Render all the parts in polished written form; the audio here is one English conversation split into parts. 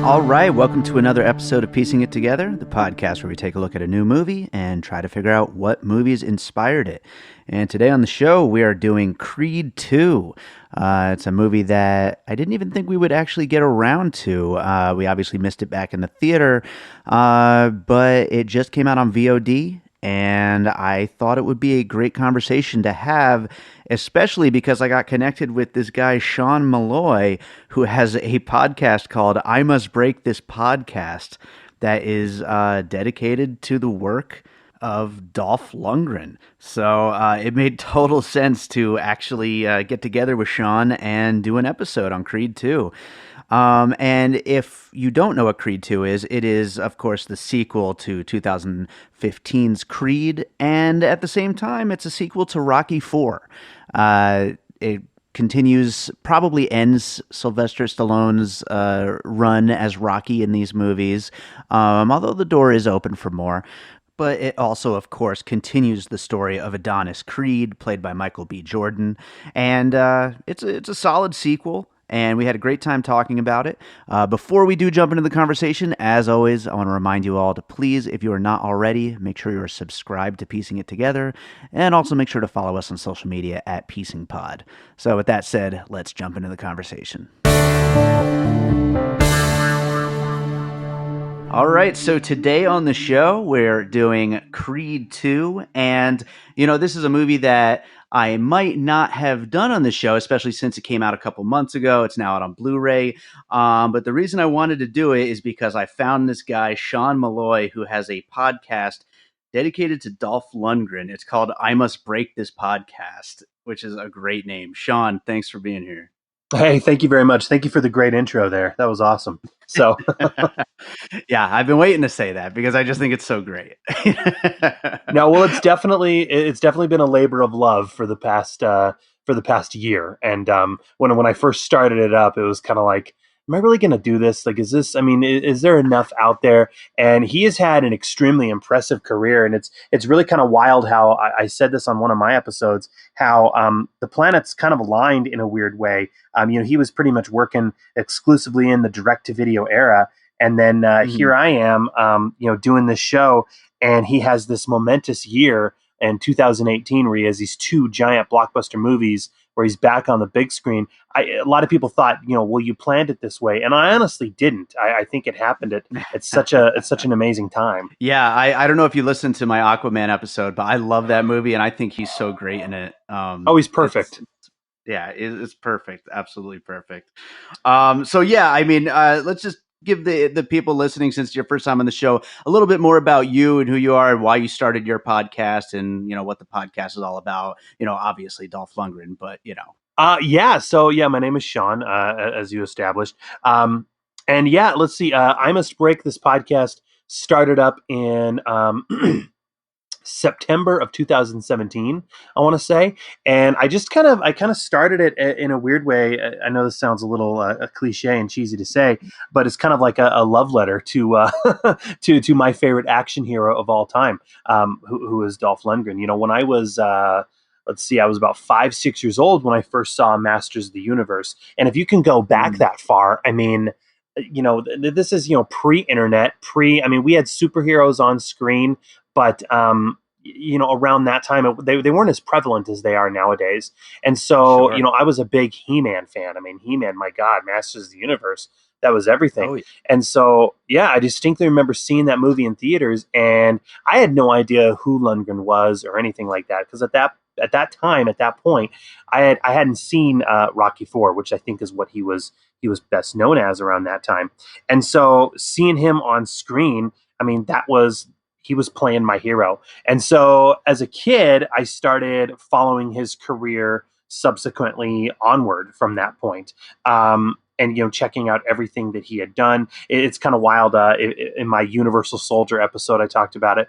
All right, welcome to another episode of Piecing It Together, the podcast where we take a look at a new movie and try to figure out what movies inspired it. And today on the show, we are doing Creed 2. It's a movie that I didn't even think we would actually get around to. We obviously missed it back in the theater, but it just came out on VOD. And I thought it would be a great conversation to have, especially because I got connected with this guy, Sean Malloy, who has a podcast called I Must Break This Podcast that is dedicated to the work of Dolph Lundgren. So it made total sense to actually get together with Sean and do an episode on Creed 2. And if you don't know what Creed 2 is, it is, of course, the sequel to 2015's Creed, and at the same time, it's a sequel to Rocky IV. It continues, probably ends Sylvester Stallone's run as Rocky in these movies, although the door is open for more. But it also, of course, continues the story of Adonis Creed, played by Michael B. Jordan, and it's a solid sequel. And we had a great time talking about it. Before we do jump into the conversation, as always, I want to remind you all to please, if you are not already, make sure you are subscribed to Piecing It Together, and also make sure to follow us on social media at PiecingPod. So with that said, let's jump into the conversation. All right, so today on the show, we're doing Creed 2, and, this is a movie that I might not have done on the show, especially since it came out a couple months ago. It's now out on Blu-ray, but the reason I wanted to do it is because I found this guy, Sean Malloy, who has a podcast dedicated to Dolph Lundgren. It's called I Must Break This Podcast, which is a great name. Sean, thanks for being here. Hey, thank you very much. Thank you for the great intro there. That was awesome. So, yeah, I've been waiting to say that because I just think it's so great. no, well, it's definitely been a labor of love for the past year. And when I first started it up, it was kind of like, am I really going to do this? Like, is this? I mean, is there enough out there? And he has had an extremely impressive career, and it's really kind of wild how I said this on one of my episodes, how the planets kind of aligned in a weird way. He was pretty much working exclusively in the direct-to-video era, and then here I am, doing this show, and he has this momentous year in 2018 where he has these two giant blockbuster movies where he's back on the big screen. A lot of people thought, well, you planned it this way, and I honestly didn't. I think it happened at such an amazing time. Yeah, I don't know if you listened to my Aquaman episode, but I love that movie, and I think he's so great in it. He's perfect. It's perfect, absolutely perfect. So yeah, I mean, let's just give the people listening, since it's your first time on the show, a little bit more about you and who you are and why you started your podcast, and what the podcast is all about. Obviously Dolph Lundgren, but So my name is Sean, as you established. And yeah, let's see. I Must Break This Podcast started up in September of 2017, I want to say. And I kind of started it in a weird way. I know this sounds a little a cliche and cheesy to say, but it's kind of like a love letter to to my favorite action hero of all time, who is Dolph Lundgren. When I was I was about 5-6 years old when I first saw Masters of the Universe. And if you can go back that far, I mean, this is, pre-internet, we had superheroes on screen, but, around that time, they weren't as prevalent as they are nowadays. And so, Sure. I was a big He-Man fan. I mean, He-Man, my God, Masters of the Universe, that was everything. Oh, yeah. And so, yeah, I distinctly remember seeing that movie in theaters, and I had no idea who Lundgren was or anything like that. Because at that point, I hadn't seen Rocky IV, which I think is what he was best known as around that time. And so seeing him on screen, I mean, he was playing my hero. And so as a kid, I started following his career subsequently onward from that point. And checking out everything that he had done. It's kind of wild. In my Universal Soldier episode, I talked about it.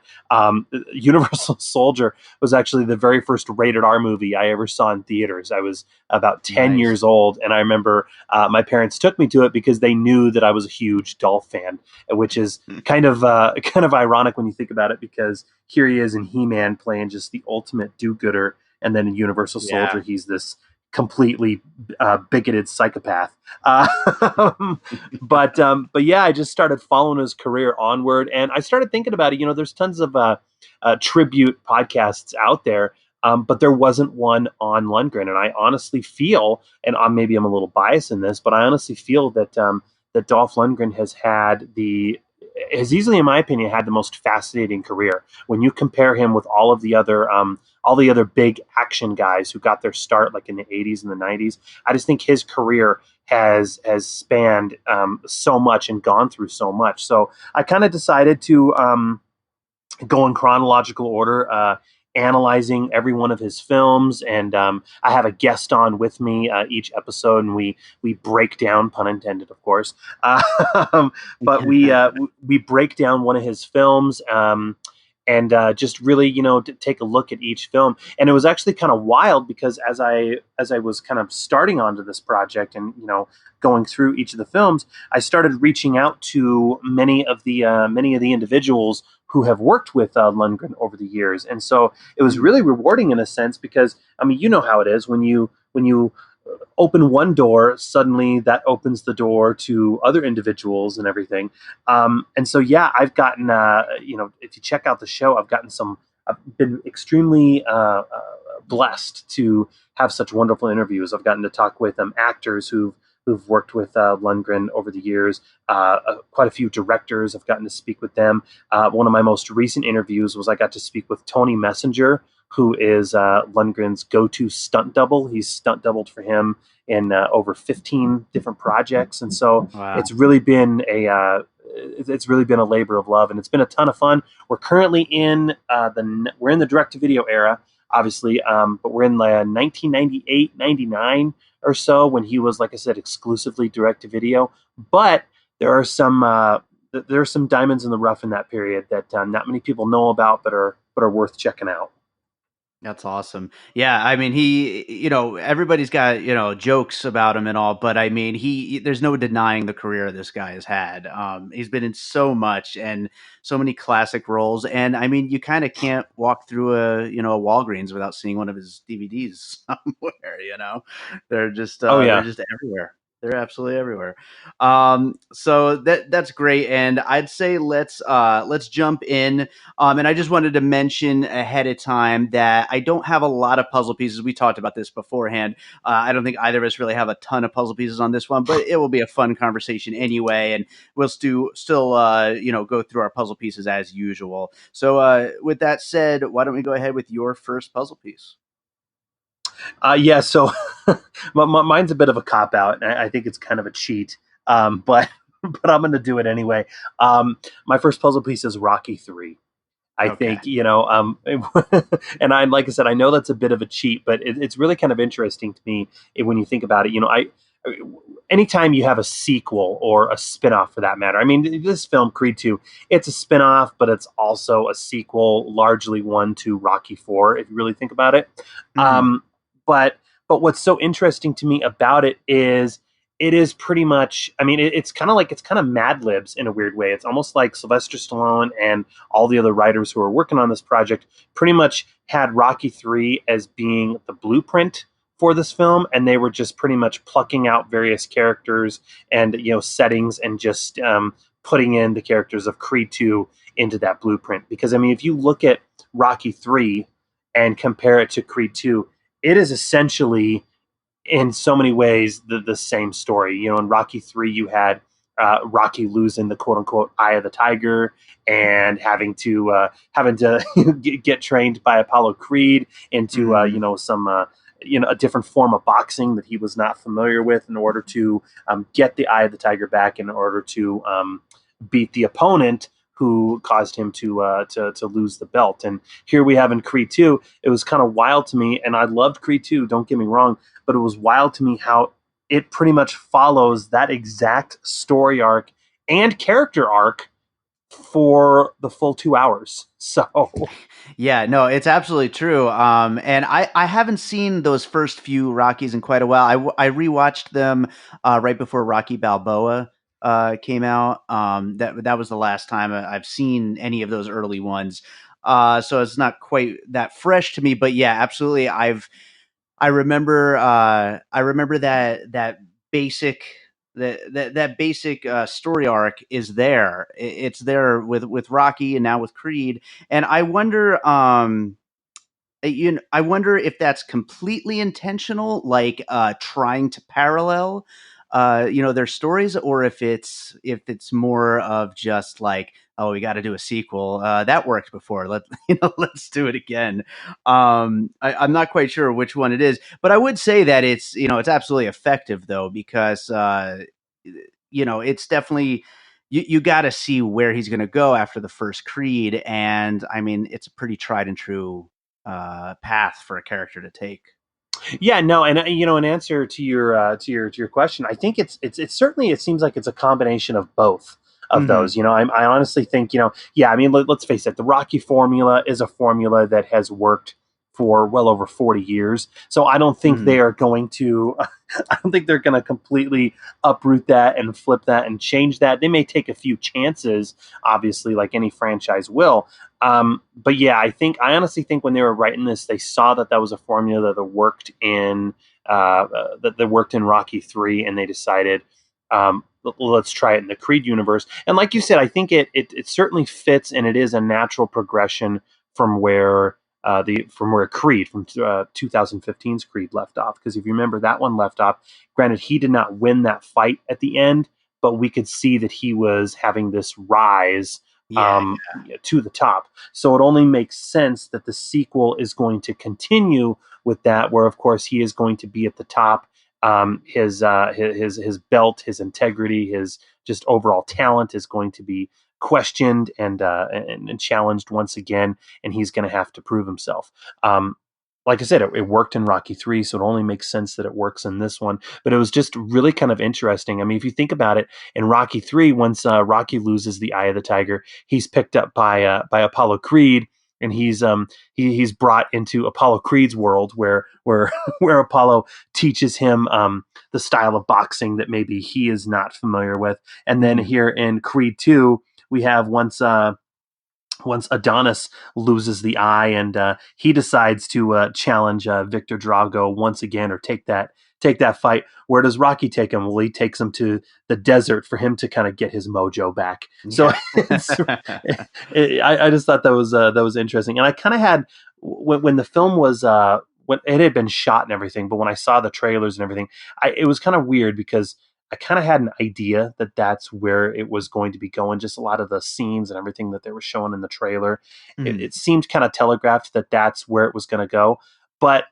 Universal Soldier was actually the very first rated R movie I ever saw in theaters. I was about 10 years old, and I remember my parents took me to it because they knew that I was a huge Dolph fan, which is kind of ironic when you think about it, because here he is in He-Man playing just the ultimate do-gooder, and then in Universal Soldier, he's this completely bigoted psychopath. But yeah, I just started following his career onward, and I started thinking about it. There's tons of tribute podcasts out there, but there wasn't one on Lundgren, and I honestly feel, and maybe I'm a little biased in this, but I honestly feel that Dolph Lundgren has easily, in my opinion, had the most fascinating career. When you compare him with all the other big action guys who got their start like in the 80s and the 90s, I just think his career has spanned so much and gone through so much. So I kind of decided to go in chronological order, analyzing every one of his films, and I have a guest on with me each episode, and we break down, pun intended, of course, but we break down one of his films. And just really, to take a look at each film. And it was actually kind of wild because as I was kind of starting onto this project and going through each of the films, I started reaching out to many of the individuals who have worked with Lundgren over the years, and so it was really rewarding in a sense because I mean, you know how it is when you open one door, suddenly that opens the door to other individuals and everything. And so, yeah, I've gotten, if you check out the show, I've been extremely blessed to have such wonderful interviews. I've gotten to talk with actors who've worked with Lundgren over the years. Quite a few directors. I've gotten to speak with them. One of my most recent interviews was I got to speak with Tony Messenger, who is Lundgren's go-to stunt double. He's stunt doubled for him in over 15 different projects, and so Wow. it's really been a labor of love, and it's been a ton of fun. We're currently in the direct-to-video era, obviously, but we're in the 1998, 99 or so when he was, like I said, exclusively direct-to-video. But there are some diamonds in the rough in that period that not many people know about, but are worth checking out. That's awesome. Yeah, I mean, everybody's got, jokes about him and all, but I mean, there's no denying the career this guy has had. He's been in so much and so many classic roles. And I mean, you kind of can't walk through a Walgreens without seeing one of his DVDs somewhere. Oh They're yeah. just everywhere. They're absolutely everywhere. So that's great. And I'd say let's jump in. And I just wanted to mention ahead of time that I don't have a lot of puzzle pieces. We talked about this beforehand. I don't think either of us really have a ton of puzzle pieces on this one, but it will be a fun conversation anyway, and we'll still go through our puzzle pieces as usual. So with that said, why don't we go ahead with your first puzzle piece? Yeah, so mine's a bit of a cop out, and I think it's kind of a cheat, but but I'm going to do it anyway. My first puzzle piece is Rocky 3. I Okay. think and like I said, I know that's a bit of a cheat, but it's really kind of interesting to me when you think about it. Anytime you have a sequel or a spinoff for that matter. I mean, this film Creed 2, it's a spinoff, but it's also a sequel, largely one to Rocky 4, if you really think about it. Mm. But but what's so interesting to me about it is pretty much, I mean, it's kind of Mad Libs in a weird way. It's almost like Sylvester Stallone and all the other writers who are working on this project pretty much had Rocky 3 as being the blueprint for this film, and they were just pretty much plucking out various characters and settings and just putting in the characters of Creed 2 into that blueprint. Because I mean, if you look at Rocky 3 and compare it to Creed 2, it is essentially in so many ways the same story. In Rocky 3, you had Rocky losing the quote unquote eye of the tiger and having to get trained by Apollo Creed into Mm. some a different form of boxing that he was not familiar with in order to get the eye of the tiger back, in order to beat the opponent who caused him to lose the belt. And here we have in Creed 2, it was kind of wild to me, and I loved Creed 2, don't get me wrong, but it was wild to me how it pretty much follows that exact story arc and character arc for the full 2 hours. So Yeah, no, it's absolutely true. And I haven't seen those first few Rockies in quite a while. I rewatched them right before Rocky Balboa came out. That was the last time I've seen any of those early ones. So it's not quite that fresh to me. But yeah, absolutely. I remember that basic that basic story arc is there. It's there with Rocky and now with Creed, and I wonder I wonder if that's completely intentional, like trying to parallel, their stories, or if it's more of just like, oh, we got to do a sequel. That worked before. Let's do it again. I'm not quite sure which one it is, but I would say that it's absolutely effective though, because it's definitely you got to see where he's going to go after the first Creed, and I mean it's a pretty tried and true path for a character to take. Yeah, no, and in answer to your question, I think it's certainly it seems like it's a combination of both of Hmm. those. I honestly think yeah. I mean, let's face it, the Rocky formula is a formula that has worked for well over 40 years. So I don't think Hmm. they are going to. I don't think they're going to completely uproot that and flip that and change that. They may take a few chances, obviously, like any franchise will. But yeah, I honestly think when they were writing this, they saw that that was a formula that worked in that worked in Rocky 3, and they decided, let's try it in the Creed universe. And like you said, I think it certainly fits, and it is a natural progression from where the from where Creed from 2015's Creed left off. Because if you remember, that one left off. Granted, he did not win that fight at the end, but we could see that he was having this rise Yeah. to the top. So it only makes sense that the sequel is going to continue with that, where of course he is going to be at the top. His belt, his integrity, his just overall talent is going to be questioned and challenged once again, and he's going to have to prove himself. Like I said, it worked in Rocky 3, so it only makes sense that it works in this one. But it was just really kind of interesting. I mean, if you think about it, in Rocky 3, once Rocky loses the Eye of the Tiger, he's picked up by Apollo Creed, and he's brought into Apollo Creed's world, where where Apollo teaches him the style of boxing that maybe he is not familiar with. And then Hmm. here in Creed 2, we have once Adonis loses the eye, and he decides to challenge Victor Drago once again, or take that fight. Where does Rocky take him? Well, he takes him to the desert for him to kind of get his mojo back. So Yeah. I just thought that was interesting, and I kind of had when the film was when it had been shot and everything, but when I saw the trailers and everything, it was kind of weird because I kind of had an idea that that's where it was going to be going. Just a lot of the scenes and everything that they were showing in the trailer, Hmm. it seemed kind of telegraphed that that's where it was going to go. But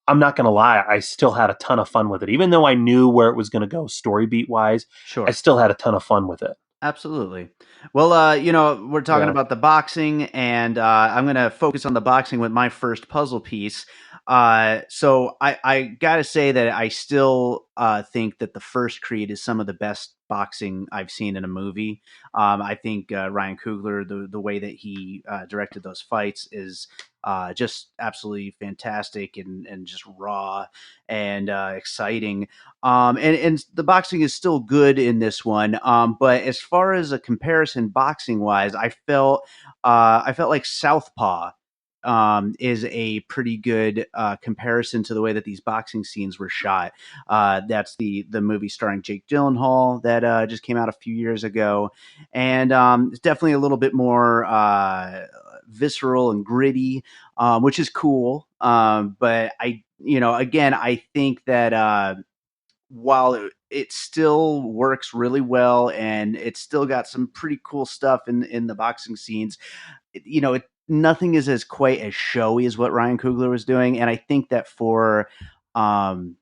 I'm not going to lie, I still had a ton of fun with it, even though I knew where it was going to go story beat wise. I Sure. still had a ton of fun with it. Absolutely. Well, we're talking Yeah. about the boxing, and I'm going to focus on the boxing with my first puzzle piece. So I got to say that I still think that the first Creed is some of the best boxing I've seen in a movie. I think Ryan Coogler, the way that he directed those fights is just absolutely fantastic and just raw and exciting. And the boxing is still good in this one. But as far as a comparison, boxing wise, I felt like Southpaw is a pretty good comparison to the way that these boxing scenes were shot. That's the movie starring Jake Gyllenhaal that just came out a few years ago, and it's definitely a little bit more visceral and gritty, which is cool. But again, I think that while it still works really well and it's still got some pretty cool stuff in the boxing scenes, nothing is as quite as showy as what Ryan Coogler was doing. And I think that for something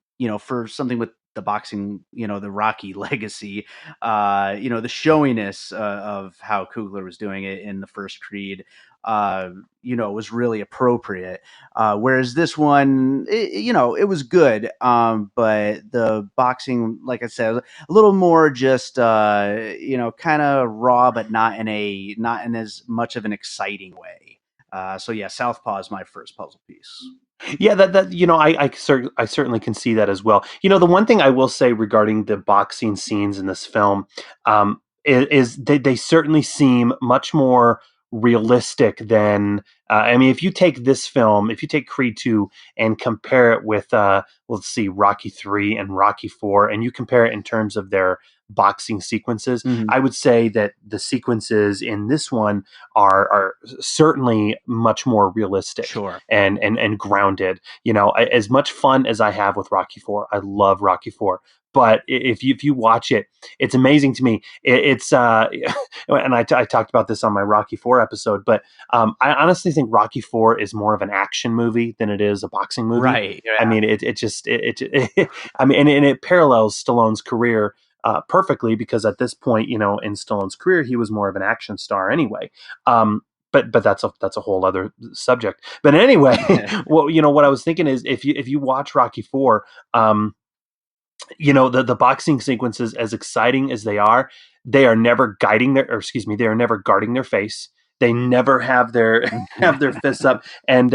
with the boxing, the Rocky legacy, the showiness of how Coogler was doing it in the first Creed, was really appropriate. Whereas this one, it was good, but the boxing, like I said, a little more just kind of raw, but not in as much of an exciting way. So yeah, Southpaw is my first puzzle piece. Yeah, that I certainly can see that as well. The one thing I will say regarding the boxing scenes in this film, is they certainly seem much more realistic than I mean, if you take this film, if you take Creed 2 and compare it with, let's see, Rocky 3 and Rocky 4, and you compare it in terms of their boxing sequences, Hmm. I would say that the sequences in this one are certainly much more realistic Sure. and grounded. You know, as much fun as I have with Rocky 4, I love Rocky 4. But if you watch it, it's amazing to me. It's and I talked about this on my Rocky 4 episode, but I honestly think Rocky 4 is more of an action movie than it is a boxing movie. Right. I Yeah. mean, it just I mean, and it parallels Stallone's career perfectly because at this point, you know, in Stallone's career, he was more of an action star anyway. Um, but that's a whole other subject. But anyway, well, you know, what I was thinking is if you watch Rocky 4, um, you know, the boxing sequences, as exciting as they are never guiding their, or excuse me, they are never guarding their face. They never have their have their fists up, and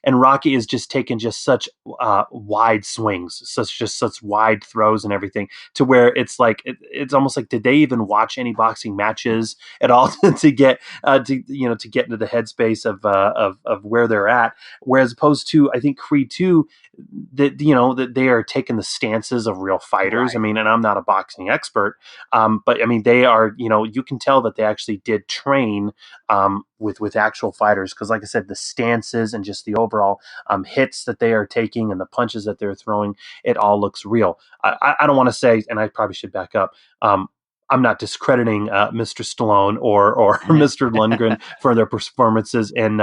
Rocky is just taking just such wide swings, such wide throws and everything, to where it's like it's almost like, did they even watch any boxing matches at all to get to get into the headspace of where they're at? Whereas opposed to, I think, Creed 2, that that they are taking the stances of real fighters. I Right. mean, and I'm not a boxing expert, but I mean, they are, you can tell that they actually did train with actual fighters, because, like I said, the stances and just the overall hits that they are taking and the punches that they're throwing, it all looks real. I don't want to say, and I probably should back up. I'm not discrediting Mr. Stallone or Mr. Lundgren for their performances in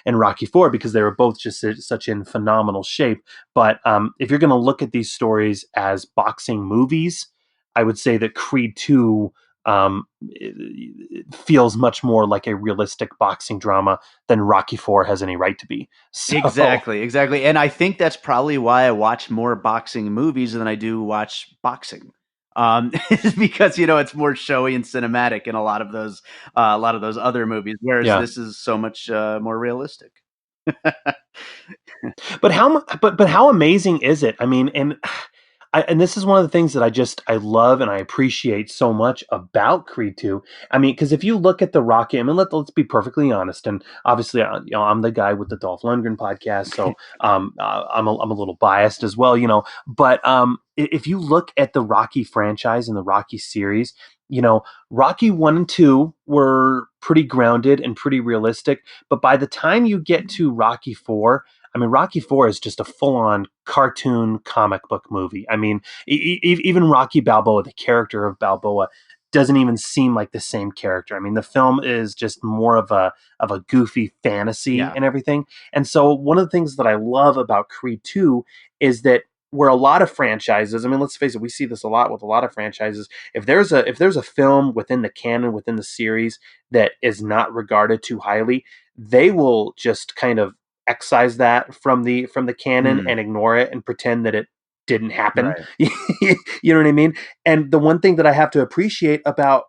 Rocky Four, because they were both just such in phenomenal shape. But if you're going to look at these stories as boxing movies, I would say that Creed 2 it feels much more like a realistic boxing drama than Rocky 4 has any right to be. So, Exactly, exactly. And I think that's probably why I watch more boxing movies than I do watch boxing. Is because it's more showy and cinematic in a lot of those other movies, whereas yeah. this is so much more realistic. But how amazing is it? I mean, and this is one of the things that I love and I appreciate so much about Creed 2. I mean, because if you look at the Rocky, I mean, let's be perfectly honest, and obviously, I'm the guy with the Dolph Lundgren podcast, so I'm a little biased as well, But if you look at the Rocky franchise and the Rocky series, Rocky 1 and 2 were pretty grounded and pretty realistic, but by the time you get to Rocky 4, I mean, Rocky Four is just a full-on cartoon comic book movie. I mean, even Rocky Balboa, the character of Balboa, doesn't even seem like the same character. I mean, the film is just more of a goofy fantasy Yeah. and everything. And so, one of the things that I love about Creed Two is that where a lot of franchises, I mean, let's face it, we see this a lot with a lot of franchises. If there's a film within the canon, within the series, that is not regarded too highly, they will just kind of excise that from the canon Mm, and ignore it and pretend that it didn't happen. right. You know what I mean? And the one thing that I have to appreciate about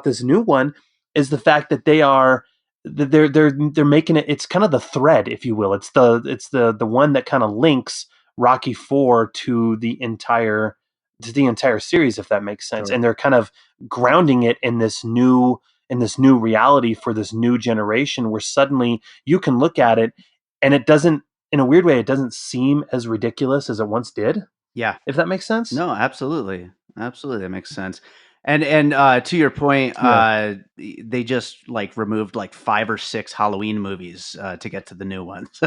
this new one is the fact that they're making it. It's kind of the thread, if you will. It's the one that kind of links Rocky Four to the entire series, if that makes sense. Sure. And they're kind of grounding it in this new reality for this new generation, where suddenly you can look at it and it doesn't, in a weird way, it doesn't seem as ridiculous as it once did, Yeah. if that makes sense. No, absolutely. Absolutely, that makes sense. And to your point, Yeah. they just, like, removed, like, 5 or 6 Halloween movies, to get to the new ones.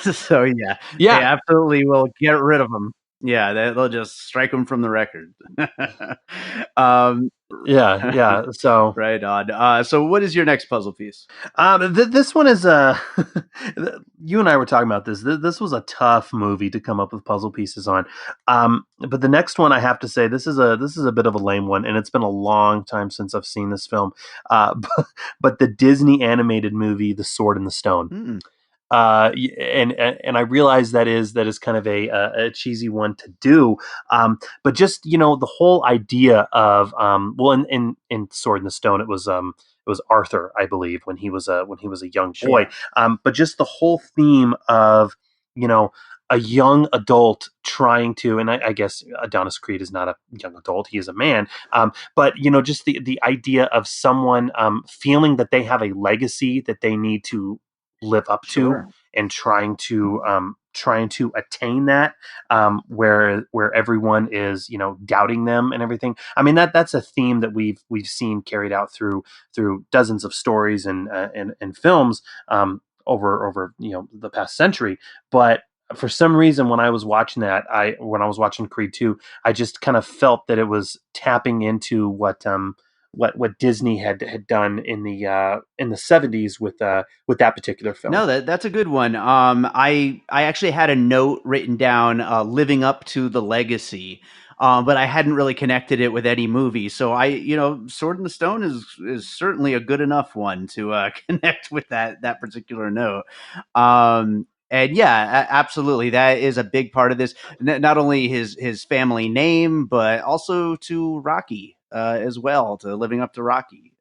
So, yeah, they Yeah. absolutely will get rid of them. Yeah, they'll just strike them from the record. Um, Yeah. Yeah. So, right on. So what is your next puzzle piece? this one is you and I were talking about this. This was a tough movie to come up with puzzle pieces on. But the next one, I have to say, this is a bit of a lame one, and it's been a long time since I've seen this film. But the Disney animated movie, The Sword and the Stone. Mm, And I realize that is kind of a cheesy one to do, but just the whole idea of well, in Sword in the Stone, it was Arthur, I believe, when he was a young boy, sure. but just the whole theme of a young adult trying to, and I guess Adonis Creed is not a young adult; he is a man. But just the idea of someone feeling that they have a legacy that they need to live up to, Sure. and trying to attain that, where everyone is doubting them and everything. I mean, that's a theme that we've seen carried out through dozens of stories and films, over the past century. But for some reason, when I was watching Creed 2, I just kind of felt that it was tapping into what Disney had done in the 70s with that particular film. No, that's a good one. I actually had a note written down, living up to the legacy, but I hadn't really connected it with any movie. So Sword in the Stone is certainly a good enough one to connect with that particular note. And yeah, absolutely, that is a big part of this. Not only his family name, but also to Rocky. As well, to living up to Rocky.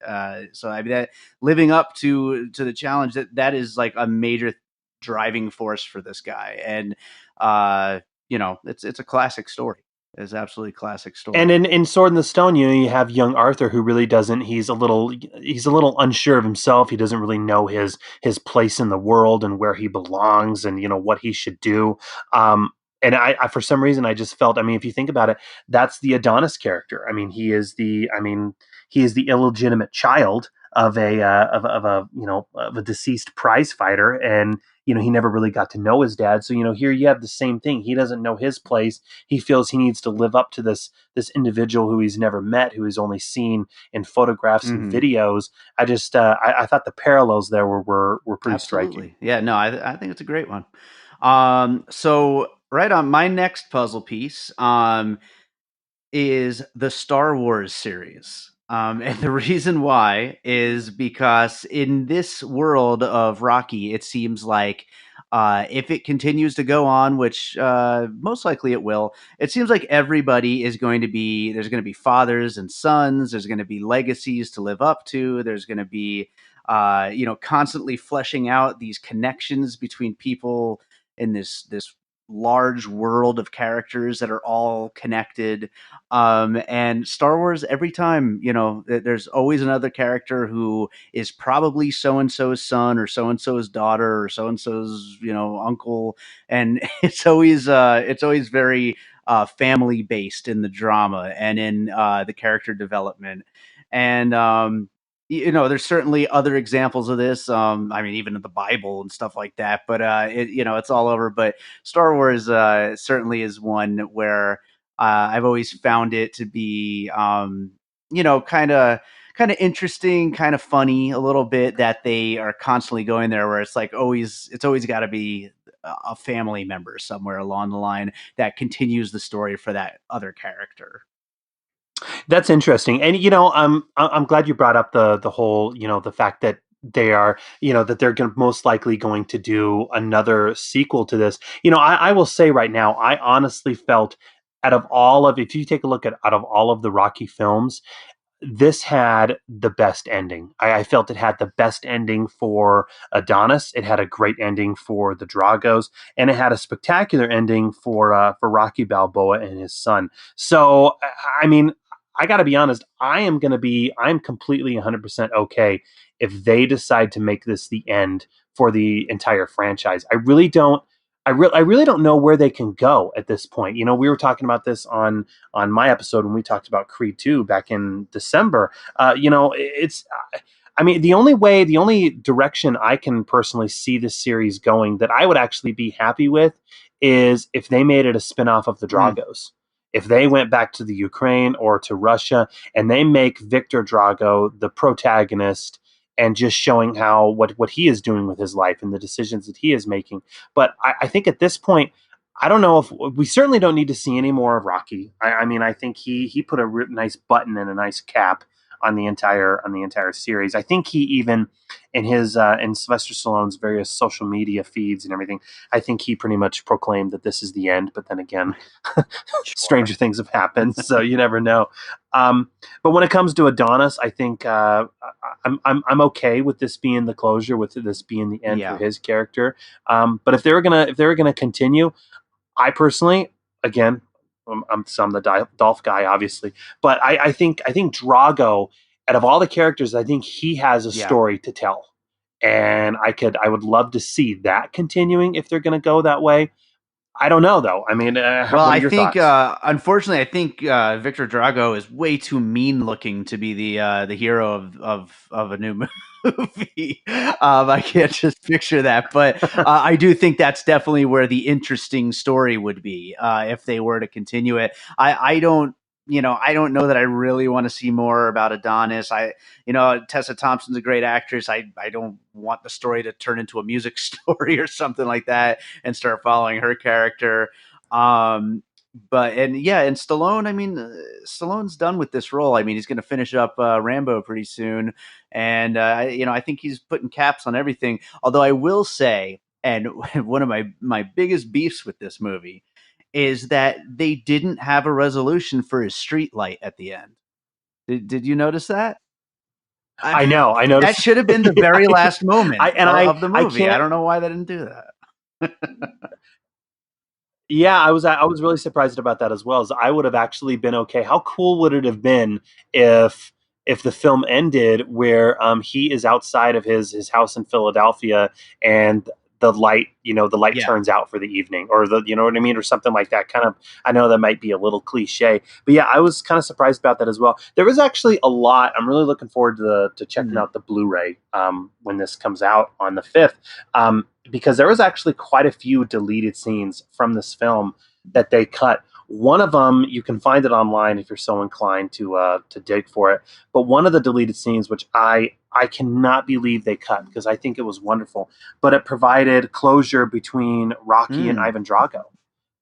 So I mean, that living up to the challenge, that is like a major driving force for this guy. And uh it's a classic story. It's absolutely a classic And story. in Sword in the Stone, you have young Arthur, who really doesn't. He's a little unsure of himself. He doesn't really know his place in the world and where he belongs, and what he should do. Um, and I, for some reason, I just felt. I mean, if you think about it, that's the Adonis character. I mean, he is the illegitimate child of a deceased prize fighter, and he never really got to know his dad. So here you have the same thing. He doesn't know his place. He feels he needs to live up to this individual who he's never met, who he's only seen in photographs and Hmm. videos. I thought the parallels there were pretty striking. Absolutely. Yeah, no, I think it's a great one. So right on, my next puzzle piece is the Star Wars series. And the reason why is because in this world of Rocky, it seems like if it continues to go on, which most likely it will, it seems like everybody is going to be, there's going to be fathers and sons, there's going to be legacies to live up to, there's going to be, constantly fleshing out these connections between people in this large world of characters that are all connected. And Star Wars, every time, there's always another character who is probably so and so's son or so and so's daughter or so and so's, uncle, and it's always very family based in the drama and in the character development. And there's certainly other examples of this. I mean, even in the Bible and stuff like that. But it's all over. But Star Wars certainly is one where I've always found it to be, kind of interesting, kind of funny a little bit that they are constantly going there. Where it's always got to be a family member somewhere along the line that continues the story for that other character. That's interesting, and I'm glad you brought up the whole the fact that they're most likely going to do another sequel to this. I will say right now, I honestly felt if you take a look at out of all of the Rocky films, this had the best ending. I felt it had the best ending for Adonis. It had a great ending for the Dragos, and it had a spectacular ending for Rocky Balboa and his son. So, I mean, I got to be honest. I'm completely 100% okay if they decide to make this the end for the entire franchise. I really don't. I really don't know where they can go at this point. We were talking about this on my episode when we talked about Creed 2 back in December. It's I mean, the only direction I can personally see this series going that I would actually be happy with is if they made it a spin-off of the Mm, Dragos. If they went back to the Ukraine or to Russia and they make Victor Drago the protagonist and just showing how what he is doing with his life and the decisions that he is making. But I think at this point, I don't know if we certainly don't need to see any more of Rocky. I mean, I think he put a nice button and a nice cap on the entire series. I think he even in Sylvester Stallone's various social media feeds and everything, I think he pretty much proclaimed that this is the end. But then again, sure. stranger things have happened, so you never know. But when it comes to Adonis, I think I'm okay with this being the closure, with this being the end for Yeah. his character. But if they were gonna continue, I personally, again, I'm the Dolph guy, obviously, but I think Drago, out of all the characters, I think he has a Yeah. story to tell, and I would love to see that continuing if they're going to go that way. I don't know though. I mean, Well, what are I your think, thoughts? unfortunately, I think Victor Drago is way too mean looking to be the hero of a new movie. I can't just picture that, but I do think that's definitely where the interesting story would be if they were to continue it. I don't. I don't know that I really want to see more about Adonis. Tessa Thompson's a great actress. I don't want the story to turn into a music story or something like that and start following her character. Um, but and yeah, and Stallone. I mean, Stallone's done with this role. I mean, he's going to finish up Rambo pretty soon, and I think he's putting caps on everything. Although I will say, and one of my biggest beefs with this movie is that they didn't have a resolution for his street light at the end. Did you notice that? I, I know, I that noticed. should have been the Yeah, very last moment of the I movie. I can't. don't know why they didn't do that. Yeah, I was really surprised about that as well. As I would have actually been okay. How cool would it have been if the film ended where he is outside of his house in Philadelphia and the light Yeah. turns out for the evening, or the you know what I mean, or something like that. Kind of, I know that might be a little cliche, but yeah, I was kind of surprised about that as well. There was actually a lot. I'm really looking forward to checking Mhm. out the Blu-ray when this comes out on the 5th. Because there was actually quite a few deleted scenes from this film that they cut. One of them, you can find it online if you're so inclined to dig for it. But one of the deleted scenes, which I cannot believe they cut because I think it was wonderful, but it provided closure between Rocky and Mm. Ivan Drago.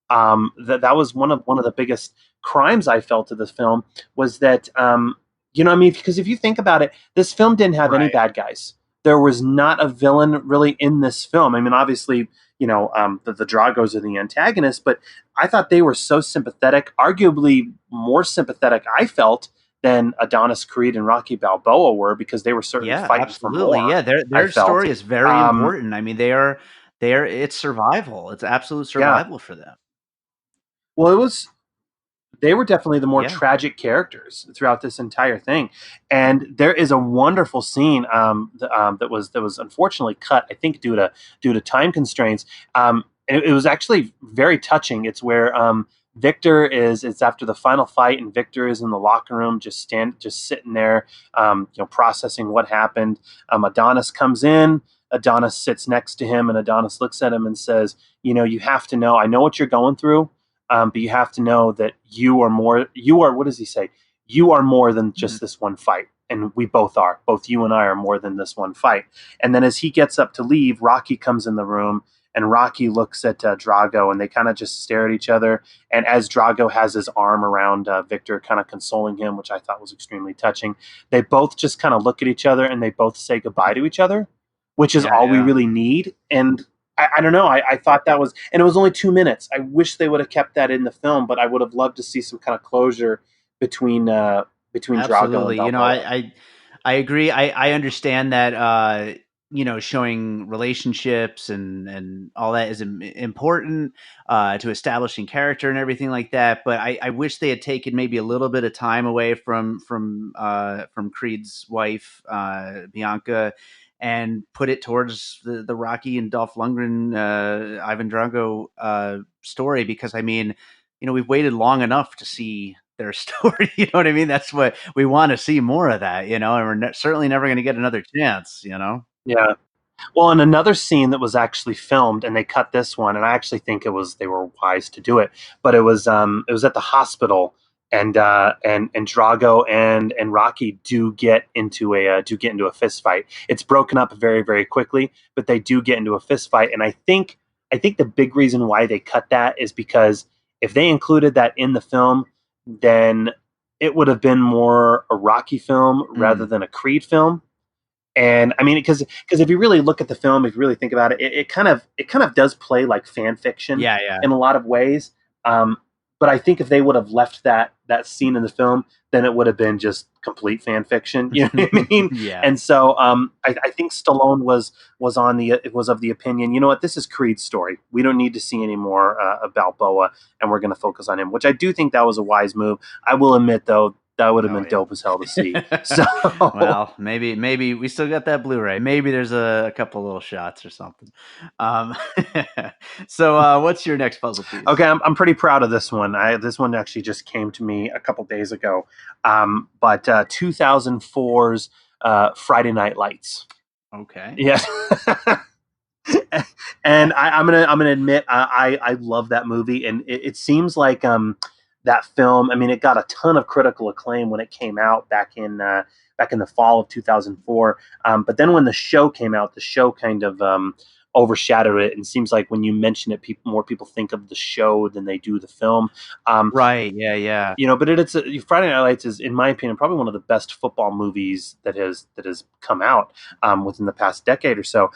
That was one of the biggest crimes I felt to this film was that I mean, because if you think about it, this film didn't have any Right. bad guys. There was not a villain really in this film. I mean, obviously, the Dragos are the antagonists, but I thought they were so sympathetic, arguably more sympathetic I felt than Adonis Creed and Rocky Balboa were because they were certainly Yeah, fighting for absolutely. more. Yeah, their I their felt. story is very Um, important. I mean, they are it's survival. It's absolute yeah. survival for them. Well, it was they were definitely the more Yeah. tragic characters throughout this entire thing. And there is a wonderful scene that was unfortunately cut, I think, due to time constraints. It was actually very touching. It's where Victor is. It's after the final fight, and Victor is in the locker room, just sitting there, processing what happened. Adonis comes in. Adonis sits next to him, and Adonis looks at him and says, you have to know. I know what you're going through, but you have to know that you are more. You are. What does he say? You are more than Mhm. just this one fight, and we both are. Both you and I are more than this one fight. And then as he gets up to leave, Rocky comes in the room, and Rocky looks at Drago, and they kind of just stare at each other. And as Drago has his arm around Victor, kind of consoling him, which I thought was extremely touching, they both just kind of look at each other, and they both say goodbye to each other, which is Yeah, all we yeah. really need. And I don't know. I thought that was, and it was only 2 minutes. I wish they would have kept that in the film, but I would have loved to see some kind of closure between Drago and Absolutely. Balboa. I agree. I understand that showing relationships and all that is important to establishing character and everything like that. But I wish they had taken maybe a little bit of time away from Creed's wife, Bianca, and put it towards the Rocky and Dolph Lundgren, Ivan Drago story, because I mean, we've waited long enough to see their story. You know what I mean? That's what we want to see, more of that. And we're certainly never going to get another chance. Yeah. Well, and another scene that was actually filmed, and they cut this one, and I actually think they were wise to do it, but it was at the hospital, and Drago and Rocky do get into a fist fight. It's broken up very very quickly, but they do get into a fist fight, and I think the big reason why they cut that is because if they included that in the film, then it would have been more a Rocky film rather Mm. than a Creed film. And I mean, because if you really look at the film, if you really think about it, it kind of does play like fan fiction Yeah, yeah. in a lot of ways. Um, But I think if they would have left that scene in the film, then it would have been just complete fan fiction. You know what I mean? Yeah. And so I think Stallone was of the opinion, you know what, this is Creed's story. We don't need to see any more of Balboa, and we're going to focus on him. Which I do think that was a wise move. I will admit though, that would have Oh been dope as hell to see. yeah. So Well, maybe we still got that Blu-ray. Maybe there's a couple little shots or something. Um, so what's your next puzzle piece? okay, I'm pretty proud of this one. This one actually just came to me a couple days ago. But 2004's Friday Night Lights. Okay. Yeah. And I'm gonna admit I love that movie, and it seems like that film. I mean, it got a ton of critical acclaim when it came out back in the fall of 2004. But then when the show came out, the show kind of overshadowed it, and seems like when you mention it, more people think of the show than they do the film. Um, Right. Yeah. Yeah. but it's Friday Night Lights is, in my opinion, probably one of the best football movies that has come out within the past decade or so.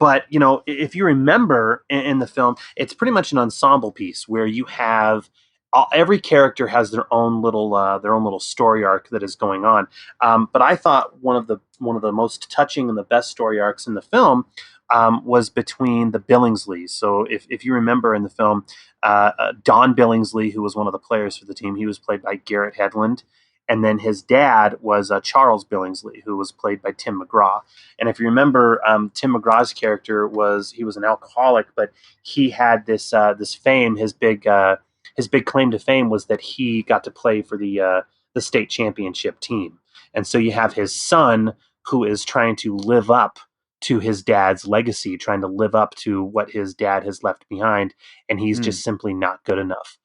But if you remember in the film, it's pretty much an ensemble piece where you have every character has their own little story arc that is going on. But I thought one of the most touching and the best story arcs in the film was between the Billingsleys. So if you remember in the film, Don Billingsley, who was one of the players for the team, he was played by Garrett Hedlund. And then his dad was Charles Billingsley, who was played by Tim McGraw. And if you remember, Tim McGraw's character was an alcoholic, but he had this fame. His big claim to fame was that he got to play for the state championship team. And so you have his son who is trying to live up to his dad's legacy, trying to live up to what his dad has left behind, and he's Hmm. just simply not good enough.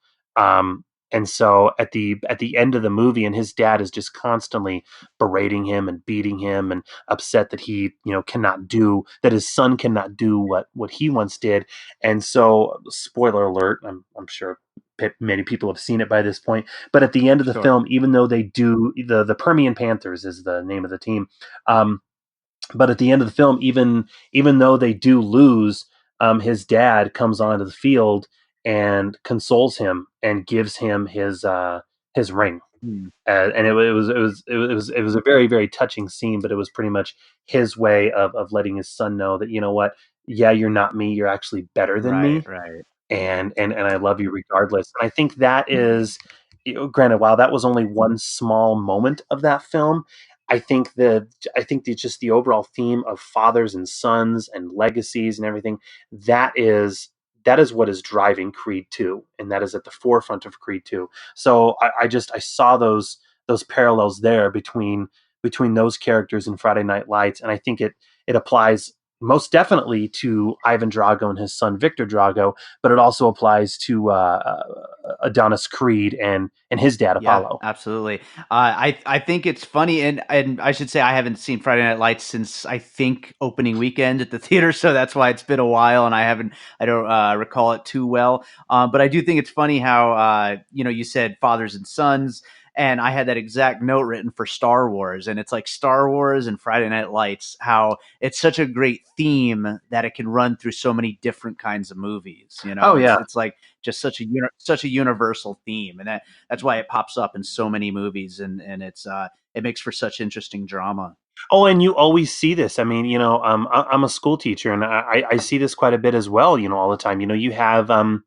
And so at the end of the movie, and his dad is just constantly berating him and beating him, and upset that he cannot do that, his son cannot do what he once did. And so, spoiler alert, I'm sure many people have seen it by this point, but at the end of the Sure. film, even though they do, the Permian Panthers is the name of the team. Um, but at the end of the film, even though they do lose, his dad comes onto the field and consoles him and gives him his ring. Hmm. And it was a very, very touching scene, but it was pretty much his way of letting his son know that, you know what, yeah, you're not me, you're actually better than Right. me, Right. and I love you regardless. And I think that is, granted, while that was only one small moment of that film, just the overall theme of fathers and sons and legacies and everything, that is what is driving Creed 2, and that is at the forefront of Creed 2. So I saw those parallels there between those characters in Friday Night Lights, and I think it applies most definitely to Ivan Drago and his son Victor Drago, but it also applies to Adonis Creed and his dad Yeah, Apollo. absolutely. I think it's funny, and I should say I haven't seen Friday Night Lights since I think opening weekend at the theater, so that's why it's been a while, and I don't recall it too well. But I do think it's funny how you said fathers and sons, and I had that exact note written for Star Wars, and it's like Star Wars and Friday Night Lights, how it's such a great theme that it can run through so many different kinds of movies. Oh It's yeah. it's like just such a universal theme, and that's why it pops up in so many movies, and it makes for such interesting drama. Oh, and you always see this. I mean, I'm a school teacher, and I see this quite a bit as well. All the time. You have, and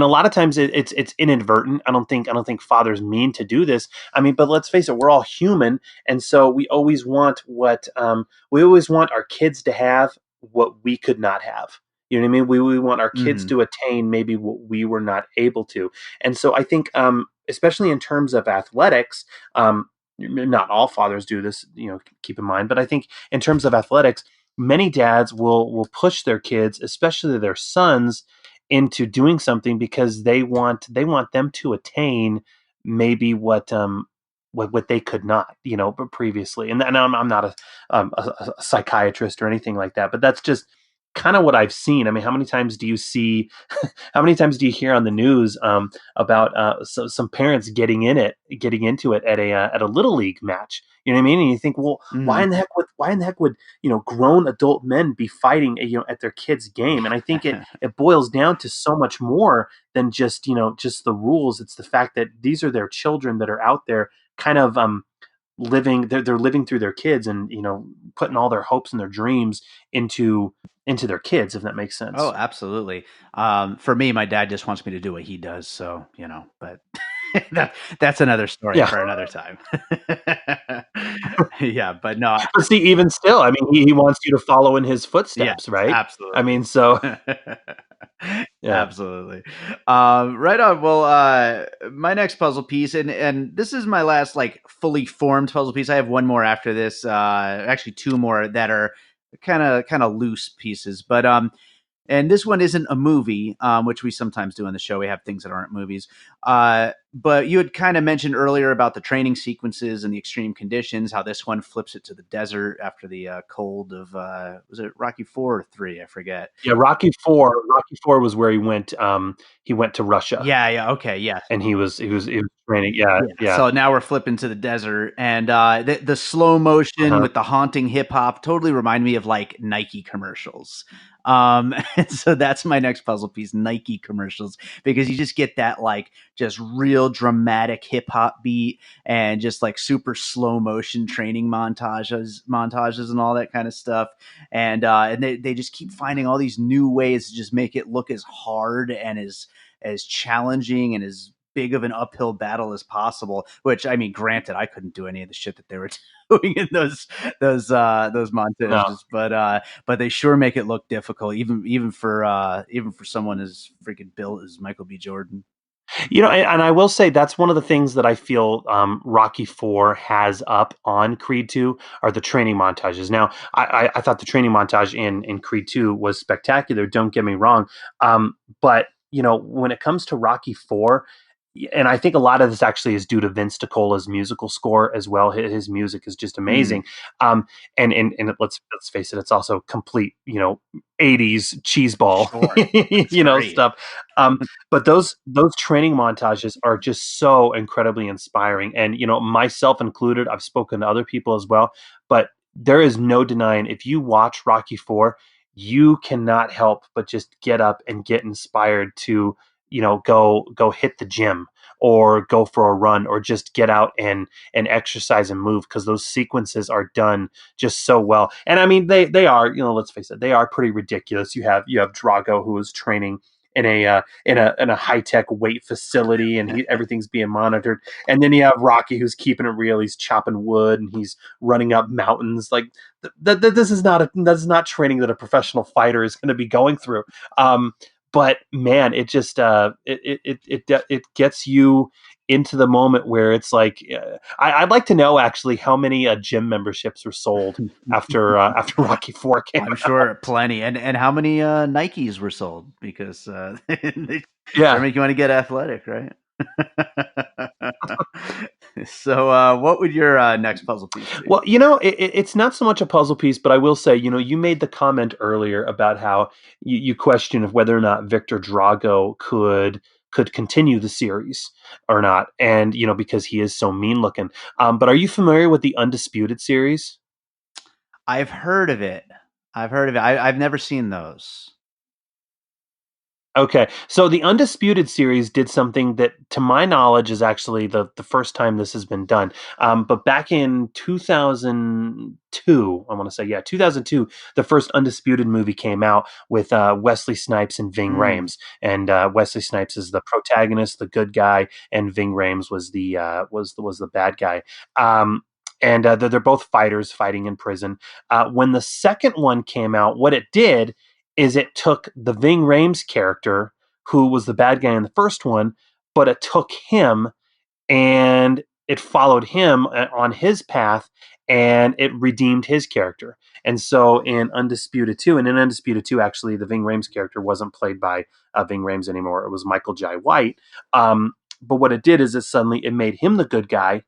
a lot of times it's inadvertent. I don't think fathers mean to do this. I mean, but let's face it, we're all human, and so we always want our kids to have what we could not have. You know what I mean? We want our kids Hmm. to attain maybe what we were not able to, and so I think, especially in terms of athletics. Not all fathers do this, keep in mind, but I think in terms of athletics, many dads will push their kids, especially their sons, into doing something because they want them to attain maybe what they could not, but previously. And I'm not a psychiatrist or anything like that, but that's just kind of what I've seen. I mean, how many times do you see, how many times do you hear on the news about some parents getting into it at a little league match? You know what I mean? And you think, well, Mhm. why in the heck would grown adult men be fighting at their kids' game? And I think it boils down to so much more than just just the rules. It's the fact that these are their children that are out there, kind of living. They're living through their kids, and putting all their hopes and their dreams into their kids, if that makes Oh, sense. absolutely. For me, my dad just wants me to do what he does, so, but that's another story Yeah. for another time. Yeah, but no, But see, even still, I mean, he wants you to follow in his yes, footsteps, right? I absolutely. mean, so yeah. Absolutely. Right on. Well, my next puzzle piece, and this is my last like fully formed puzzle piece. I have one more after this. Actually, two more that are kind of loose pieces, but and this one isn't a movie, which we sometimes do on the show. We have things that aren't movies. But you had kind of mentioned earlier about the training sequences and the extreme conditions, how this one flips it to the desert after the cold of, was it Rocky 4 or 3? I forget. Yeah, Rocky 4 was where he went to Russia, Yeah, yeah, okay, yeah. and he was training. Yeah, Yeah, yeah. so now we're flipping to the desert, and the slow motion Uh-huh. with the haunting hip hop totally remind me of like Nike commercials. And so that's my next puzzle piece: Nike commercials, because you just get that like just real dramatic hip hop beat and just like super slow motion training montages, and all that kind of stuff. And they just keep finding all these new ways to just make it look as hard and as challenging and as big of an uphill battle as possible. Which, I mean, granted, I couldn't do any of the shit that they were doing in those No. montages, but they sure make it look difficult, even for someone as freaking built as Michael B. Jordan. And I will say that's one of the things that I feel Rocky 4 has up on Creed 2 are the training montages. Now, I thought the training montage in Creed 2 was spectacular. Don't get me wrong, but when it comes to Rocky 4, and I think a lot of this actually is due to Vince DiCola's musical score as well. His music is just Mm, amazing. Um, and let's face it, it's also complete 80s cheeseball sure, that's great. stuff. Um, but those training montages are just so incredibly inspiring, and myself included, I've spoken to other people as well, but there is no denying, if you watch Rocky 4, you cannot help but just get up and get inspired to go hit the gym, or go for a run, or just get out and exercise and move, because those sequences are done just so well. And I mean, they are, let's face it, they are pretty ridiculous. You have Drago, who is training in a high tech weight facility, and everything's being monitored. And then you have Rocky, who's keeping it real. He's chopping wood, and he's running up mountains. Like this is not training that a professional fighter is going to be going through. But man, it just it gets you into the moment where it's like, I'd like to know actually how many gym memberships were sold after Rocky 4 came I'm out. sure plenty. And how many Nikes were sold? Because they sure Yeah. make you want to get athletic, right? So, what would your next puzzle piece be? Well, it's not so much a puzzle piece, but I will say, you made the comment earlier about how you question of whether or not Victor Drago could continue the series or not, and because he is so mean looking. But are you familiar with the Undisputed series? I've heard of it. I've heard of it. I've never seen those. Okay, so the Undisputed series did something that, to my knowledge, is actually the first time this has been done. But back in 2002, I want to say, yeah, 2002, the first Undisputed movie came out with Wesley Snipes and Ving Mm. Rhames, and Wesley Snipes is the protagonist, the good guy, and Ving Rhames was the bad guy. And they're both fighters fighting in prison. When the second one came out, what it did is it took the Ving Rhames character, who was the bad guy in the first one, but it took him and it followed him on his path, and it redeemed his character. And so in Undisputed 2, actually, the Ving Rhames character wasn't played by Ving Rhames anymore. It was Michael Jai White. But what it did is it made him the good guy,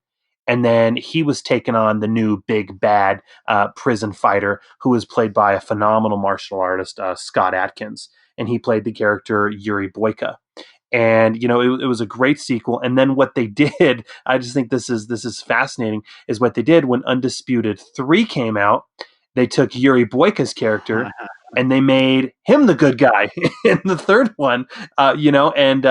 and then he was taking on the new big bad prison fighter, who was played by a phenomenal martial artist, Scott Adkins, and he played the character Yuri Boyka. And it was a great sequel. And then what they did, I just think this is fascinating, is what they did when Undisputed 3 came out. They took Yuri Boyka's character and they made him the good guy in the third one, and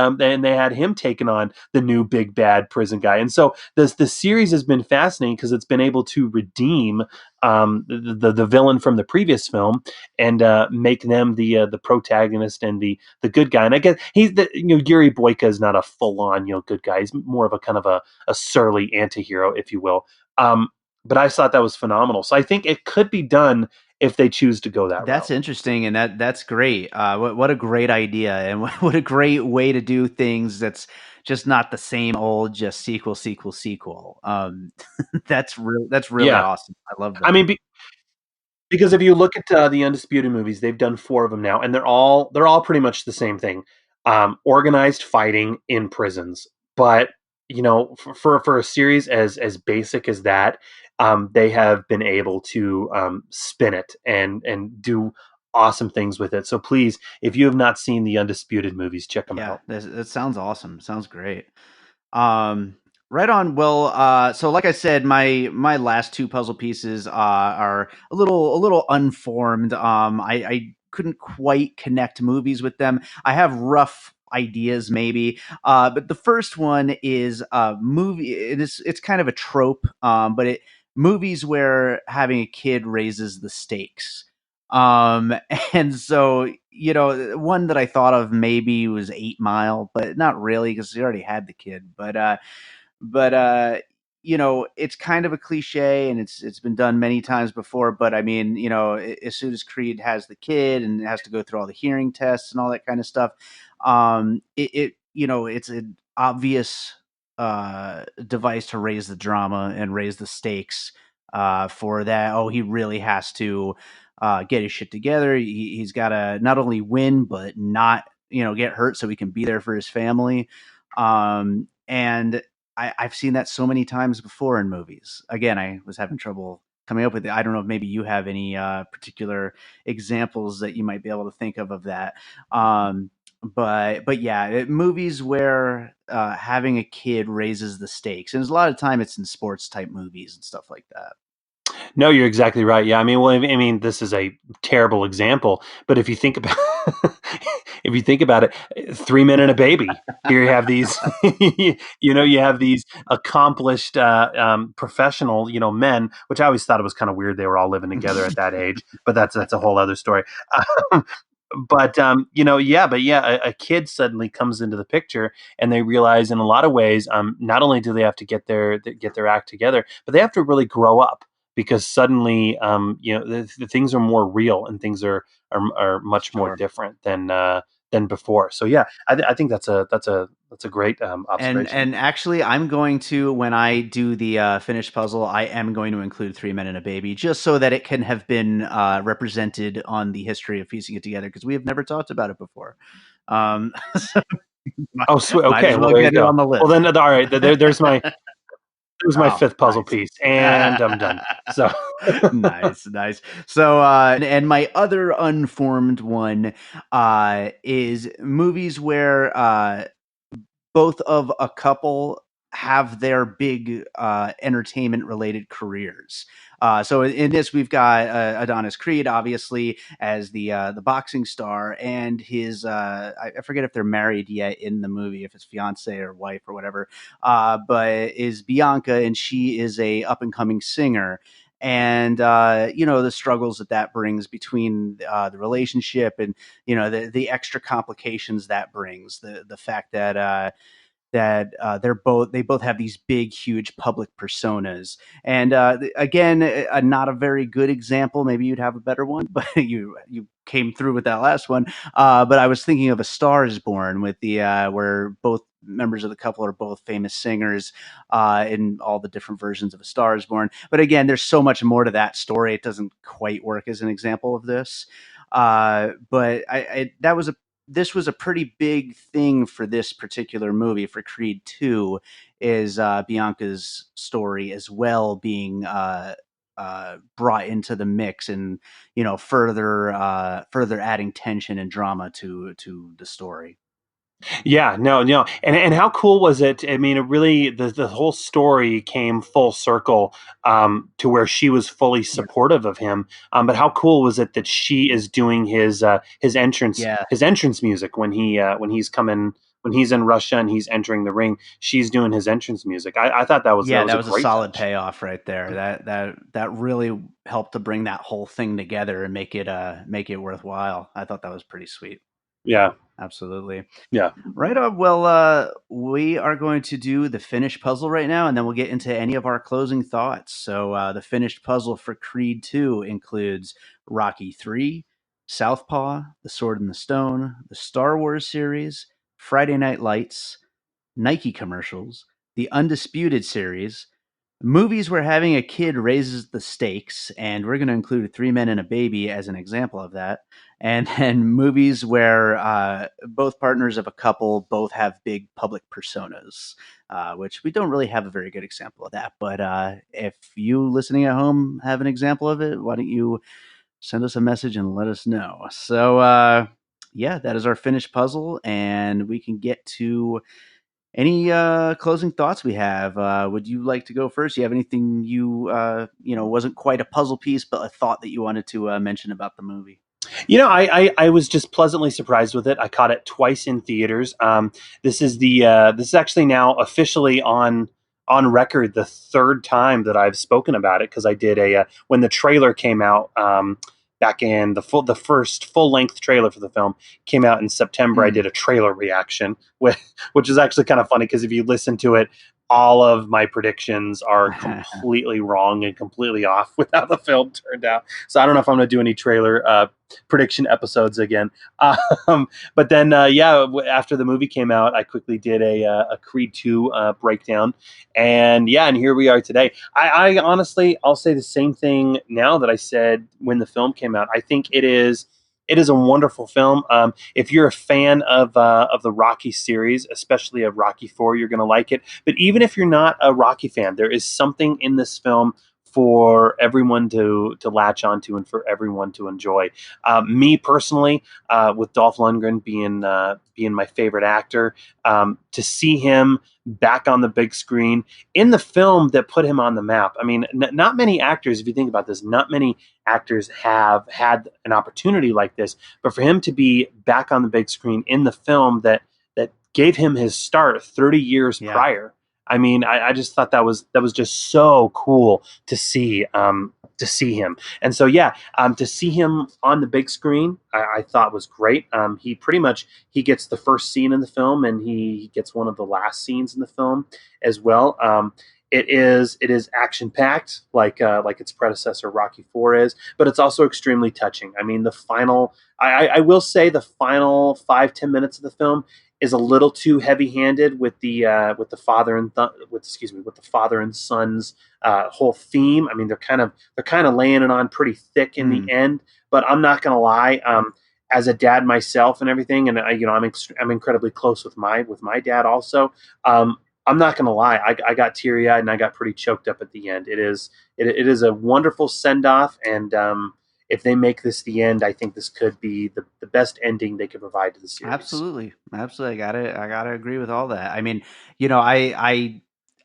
they had him taking on the new big bad prison guy. And so the series has been fascinating because it's been able to redeem the villain from the previous film and make them the protagonist and the good guy. And I guess Yuri Boyka is not a full on good guy. He's more of a kind of a surly anti-hero, if you will. But I thought that was phenomenal. So I think it could be done if they choose to go that That's route. interesting, and that's great. What a great idea, and what a great way to do things. That's just not the same old just sequel, sequel, sequel. That's really Yeah, awesome. I love I that. mean, because if you look at the Undisputed movies, they've done four of them now, and they're all pretty much the same thing: organized fighting in prisons. But for a series as basic as that, they have been able to spin it and do awesome things with it. So please, if you have not seen the Undisputed movies, check them Yeah, out. that sounds awesome. Sounds great. Um, right on. Well, so like I said, my last two puzzle pieces are a little unformed. I couldn't quite connect movies with them. I have rough ideas maybe, but the first one is a movie. It's kind of a trope, but it movies where having a kid raises the stakes. Um, and so one that I thought of maybe was 8 Mile, but not really because he already had the kid. But it's kind of a cliche and it's been done many times before. But I mean, as soon as Creed has the kid and has to go through all the hearing tests and all that kind of stuff, it's an obvious device to raise the drama and raise the stakes for that. Oh, he really has to get his shit together. He's got to not only win but not get hurt so he can be there for his family. And I've seen that so many times before in movies. Again, I was having trouble coming up with it. I don't know if maybe you have any particular examples that you might be able to think of that. But yeah, movies where having a kid raises the stakes, and a lot of time it's in sports type movies and stuff like that. No, you're exactly right. Yeah, I mean, well, I mean, this is a terrible example, but if you think about if you think about it, 3 Men and a Baby. Here you have these, you have these accomplished, professional, men. Which I always thought it was kind of weird they were all living together at that age, but that's a whole other story. Um, but yeah, a kid suddenly comes into the picture, and they realize in a lot of ways, not only do they have to get their act together, but they have to really grow up because suddenly, the things are more real and things are much more Sure. different than before. So yeah, I think that's a great observation. And actually, I'm going to when I do the finished puzzle, I am going to include 3 Men and a Baby, just so that it can have been represented on the history of piecing it together, because we have never talked about it before. So might, Oh, sweet. might Okay, as well well there you get it go. on the Well list. then, all right. There's my Oh, fifth puzzle nice. piece, and I'm done. So. Nice, nice. So, and my other unformed one is movies where both of a couple have their big entertainment related careers. So in this, we've got Adonis Creed, obviously, as the boxing star, and his I forget if they're married yet in the movie, if it's fiance or wife or whatever, but is Bianca, and she is a up and coming singer. And the struggles that brings between the relationship, and the extra complications that brings, the fact that they both have these big, huge public personas. And again, not a very good example. Maybe you'd have a better one, but you came through with that last one. But I was thinking of A Star Is Born, with the where both members of the couple are both famous singers in all the different versions of A Star Is Born. But again, there's so much more to that story. It doesn't quite work as an example of this. But that was a this was a pretty big thing for this particular movie for Creed 2 is Bianca's story as well being brought into the mix and further adding tension and drama to the story. Yeah, no, no, and how cool was it? I mean, it really the whole story came full circle to where she was fully Yeah. supportive of him. But how cool was it that she is doing Yeah, his entrance music when he's coming when he's in Russia and he's entering the ring? She's doing his entrance music. I thought that yeah, was that a was a great solid touch. payoff right there. That really helped to bring that whole thing together and make it worthwhile. I thought that was pretty sweet. Yeah, Absolutely. yeah. Right on. Well, we are going to do the finished puzzle right now, and then we'll get into any of our closing thoughts. So, the finished puzzle for Creed 2 includes Rocky 3, Southpaw, The Sword and the Stone, the Star Wars series, Friday Night Lights, Nike commercials, the Undisputed series, movies where having a kid raises the stakes, and we're going to include Three Men and a Baby as an example of that. And then movies where both partners of a couple both have big public personas, which we don't really have a very good example of that. But if you listening at home have an example of it, why don't you send us a message and let us know? So, yeah, that is our finished puzzle, and we can get to any closing thoughts we have. Would you like to go first? You have anything wasn't quite a puzzle piece, but a thought that you wanted to mention about the movie? You know, I was just pleasantly surprised with it. I caught it twice in theaters. This is actually now officially on record the third time that I've spoken about it because I did when the trailer came out back in the first full length trailer for the film came out in September. I did Mm. a trailer reaction which is actually kind of funny because if you listen to it, all of my predictions are completely wrong and completely off with how the film turned out. So I don't know if I'm going to do any trailer prediction episodes again. But then, after the movie came out, I quickly did a Creed 2 breakdown. And yeah, and here we are today. I honestly, I'll say the same thing now that I said when the film came out. I think it is a wonderful film. If you're a fan of the Rocky series, especially of Rocky 4, you're going to like it. But even if you're not a Rocky fan, there is something in this film for everyone to latch onto and for everyone to enjoy. Me personally, with Dolph Lundgren being my favorite actor, to see him back on the big screen in the film that put him on the map. I mean, not many actors, if you think about this, not many actors have had an opportunity like this. But for him to be back on the big screen in the film that gave him his start 30 years Yeah, prior. I mean, I just thought that was just so cool to see him. And so yeah, to see him on the big screen, I thought was great. He pretty much he gets the first scene in the film, and he gets one of the last scenes in the film as well. It is action packed like its predecessor Rocky Four is, but it's also extremely touching. I mean, the final I will say the final 5-10 minutes of the film is a little too heavy handed with the father and with the father and son's whole theme. I mean, they're kind of laying it on pretty thick in the mm. end. But I'm not gonna lie. As a dad myself and everything, and I'm incredibly close with my dad also. I'm not gonna lie, I got teary eyed and I got pretty choked up at the end. It is a wonderful send off, and if they make this the end, I think this could be the best ending they could provide to the series. Absolutely, absolutely. I gotta agree with all that. I mean,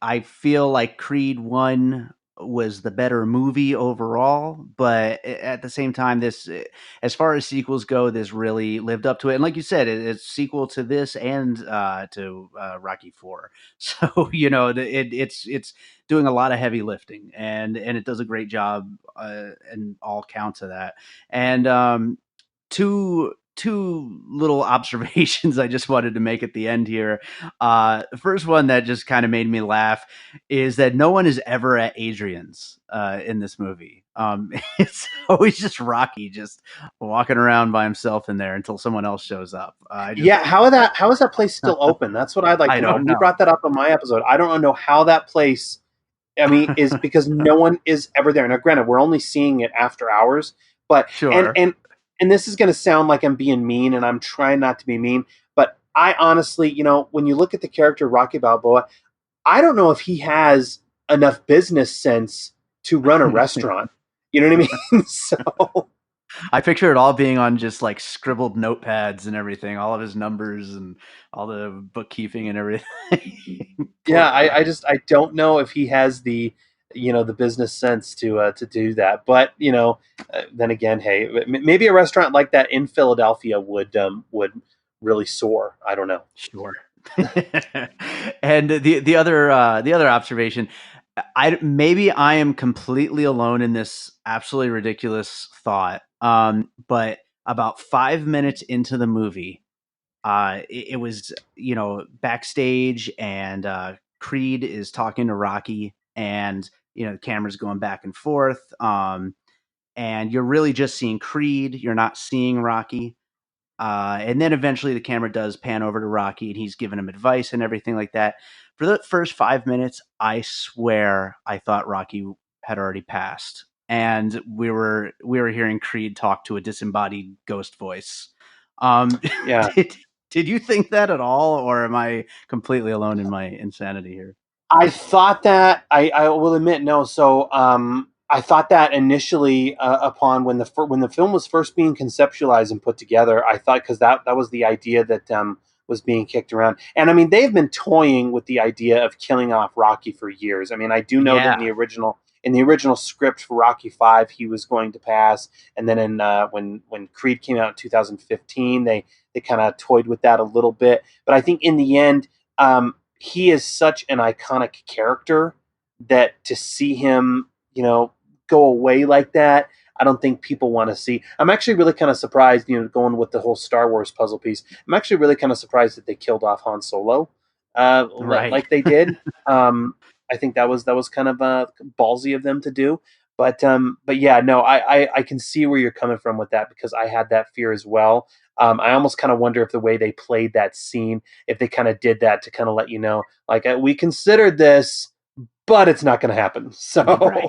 I feel like Creed One was the better movie overall, but at the same time, as far as sequels go, this really lived up to it. And like you said, it's sequel to this and to Rocky Four. So it's doing a lot of heavy lifting, and it does a great job in all counts of that. And two little observations I just wanted to make at the end here. The first one that just kind of made me laugh is that no one is ever at Adrian's in this movie. It's always just Rocky just walking around by himself in there until someone else shows up. Yeah, how is that place still open? That's what I'd like I to know. don't We know. brought that up in my episode. I don't know how that place. I mean, is because no one is ever there. Now, granted, we're only seeing it after hours, but Sure. and this is going to sound like I'm being mean, and I'm trying not to be mean, but I honestly, when you look at the character Rocky Balboa, I don't know if he has enough business sense to run a restaurant. You know what I mean? So I picture it all being on just like scribbled notepads and everything, all of his numbers and all the bookkeeping and everything. yeah, Poor I Rocky. just I don't know if he has the business sense to do that. But then again, hey, maybe a restaurant like that in Philadelphia would really soar. I don't know. Sure. And the other observation, I maybe I am completely alone in this absolutely ridiculous thought. But about 5 minutes into the movie, it was backstage, and Creed is talking to Rocky, and the camera's going back and forth, and you're really just seeing Creed. You're not seeing Rocky. And then eventually the camera does pan over to Rocky, and he's giving him advice and everything like that. For the first 5 minutes, I swear I thought Rocky had already passed, and we were hearing Creed talk to a disembodied ghost voice. Um, Yeah, did did you think that at all, or am I completely alone in my insanity here? I thought that I will admit no. So I thought that initially upon when the film was first being conceptualized and put together, I thought because that was the idea that was being kicked around. And I mean, they've been toying with the idea of killing off Rocky for years. I mean, I do know that Yeah, in the original script for Rocky Five, he was going to pass, and then when Creed came out in 2015, they kind of toyed with that a little bit. But I think in the end. He is such an iconic character that to see him, go away like that, I don't think people want to see. I'm actually really kind of surprised, going with the whole Star Wars puzzle piece. I'm actually really kind of surprised that they killed off Han Solo, right. like they did. I think that was kind of ballsy of them to do. But yeah, no, I can see where you're coming from with that because I had that fear as well. I almost kind of wonder if the way they played that scene, if they kind of did that to kind of let you know, like we considered this, but it's not going to happen. Right. So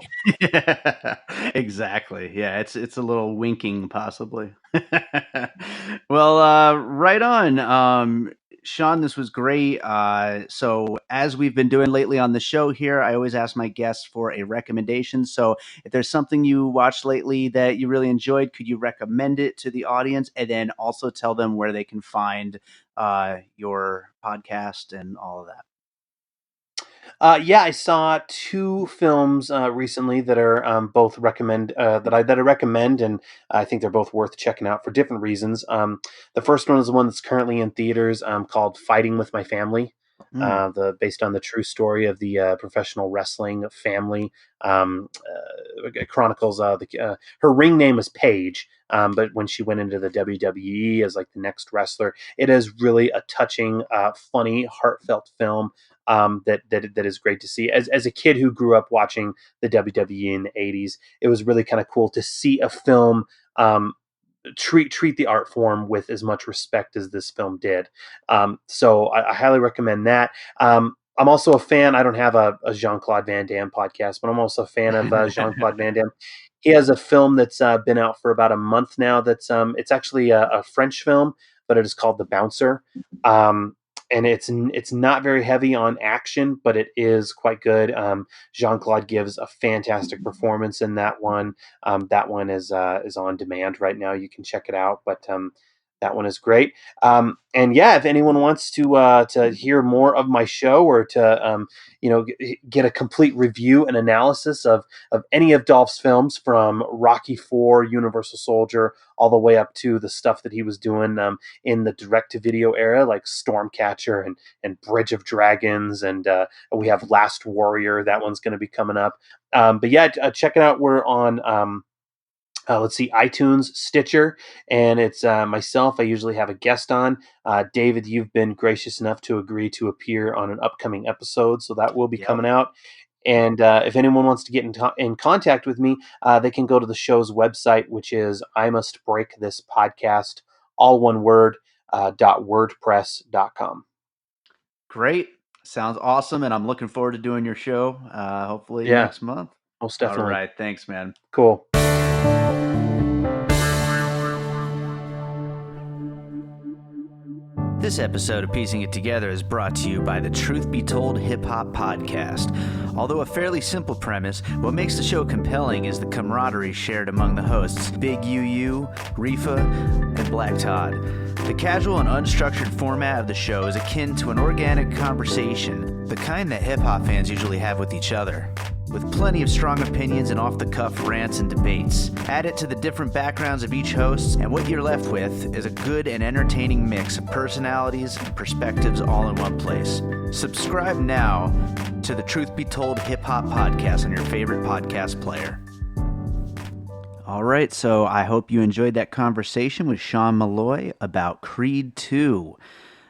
Exactly. Yeah, it's a little winking possibly. Well, right on. Sean, this was great. So as we've been doing lately on the show here, I always ask my guests for a recommendation. So if there's something you watched lately that you really enjoyed, could you recommend it to the audience, and then also tell them where they can find your podcast and all of that? yeah, I saw two films recently that are both recommend that I recommend, and I think they're both worth checking out for different reasons. The first one is the one that's currently in theaters called "Fighting with My Family." Mm, The based on the true story of the professional wrestling family. It chronicles her ring name is Paige, but when she went into the WWE as like the next wrestler, it is really a touching, funny, heartfelt film that is great to see. As a kid who grew up watching the WWE in the '80s, it was really kind of cool to see a film um, treat the art form with as much respect as this film did. So I highly recommend that. I'm also a fan. I don't have a Jean Claude Van Damme podcast, but I'm also a fan of Jean Claude Van Damme. He has a film that's been out for about a month now. It's actually a French film, but it is called The Bouncer. Um, and it's not very heavy on action, but it is quite good. Jean Claude gives a fantastic performance in that one. That one is on demand right now. You can check it out, but that one is great. And yeah, if anyone wants to hear more of my show or to get a complete review and analysis of any of Dolph's films from Rocky Four, Universal Soldier, all the way up to the stuff that he was doing in the direct to video era, like Stormcatcher and Bridge of Dragons, and we have Last Warrior. That one's going to be coming up. But yeah, check it out. We're on let's see, iTunes, Stitcher, and it's myself. I usually have a guest on. David, you've been gracious enough to agree to appear on an upcoming episode, so that will be yep. coming out. And if anyone wants to get in contact with me, they can go to the show's website, which is I Must Break This Podcast, all one word, .wordpress.com. Great. Sounds awesome. And I'm looking forward to doing your show, hopefully Yeah, next month. most All definitely. right. Thanks, man. Cool. This episode of Piecing It Together is brought to you by the Truth Be Told Hip Hop Podcast. Although a fairly simple premise, what makes the show compelling is the camaraderie shared among the hosts, Big UU, Rifa, and Black Todd. The casual and unstructured format of the show is akin to an organic conversation, the kind that hip-hop fans usually have with each other, with plenty of strong opinions and off-the-cuff rants and debates. Add it to the different backgrounds of each host, and what you're left with is a good and entertaining mix of personalities and perspectives all in one place. Subscribe now to the Truth Be Told Hip Hop Podcast on your favorite podcast player. All right, so I hope you enjoyed that conversation with Sean Malloy about Creed 2.